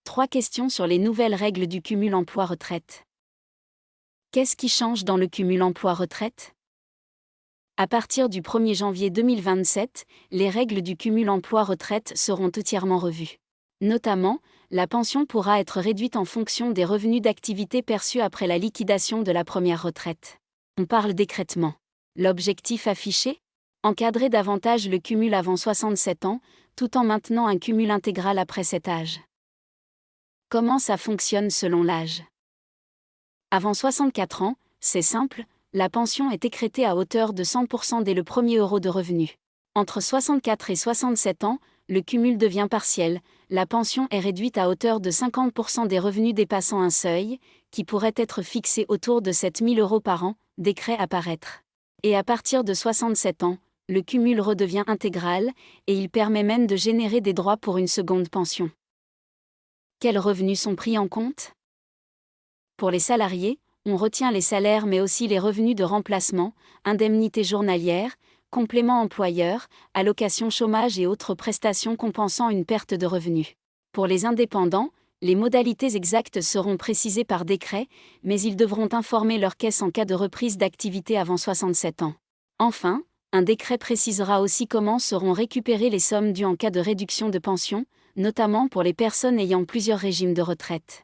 3 questions sur les nouvelles règles du cumul emploi-retraite. Qu'est-ce qui change dans le cumul emploi-retraite ? À partir du 1er janvier 2027, les règles du cumul emploi-retraite seront entièrement revues. Notamment, la pension pourra être réduite en fonction des revenus d'activité perçus après la liquidation de la première retraite. On parle d'écrêtement. L'objectif affiché ? Encadrer davantage le cumul avant 67 ans, tout en maintenant un cumul intégral après cet âge. Comment ça fonctionne selon l'âge ? Avant 64 ans, c'est simple, la pension est écrêtée à hauteur de 100% dès le premier euro de revenu. Entre 64 et 67 ans, le cumul devient partiel, la pension est réduite à hauteur de 50% des revenus dépassant un seuil, qui pourrait être fixé autour de 7 000 euros par an, décret à paraître. Et à partir de 67 ans, le cumul redevient intégral, et il permet même de générer des droits pour une seconde pension. Quels revenus sont pris en compte ? Pour les salariés, on retient les salaires mais aussi les revenus de remplacement, indemnités journalières, compléments employeurs, allocations chômage et autres prestations compensant une perte de revenus. Pour les indépendants, les modalités exactes seront précisées par décret, mais ils devront informer leur caisse en cas de reprise d'activité avant 67 ans. Enfin, un décret précisera aussi comment seront récupérées les sommes dues en cas de réduction de pension, notamment pour les personnes ayant plusieurs régimes de retraite.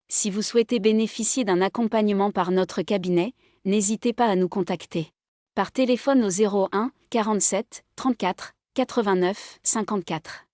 Si vous souhaitez bénéficier d'un accompagnement par notre cabinet, n'hésitez pas à nous contacter. Par téléphone au 01 47 34 89 54.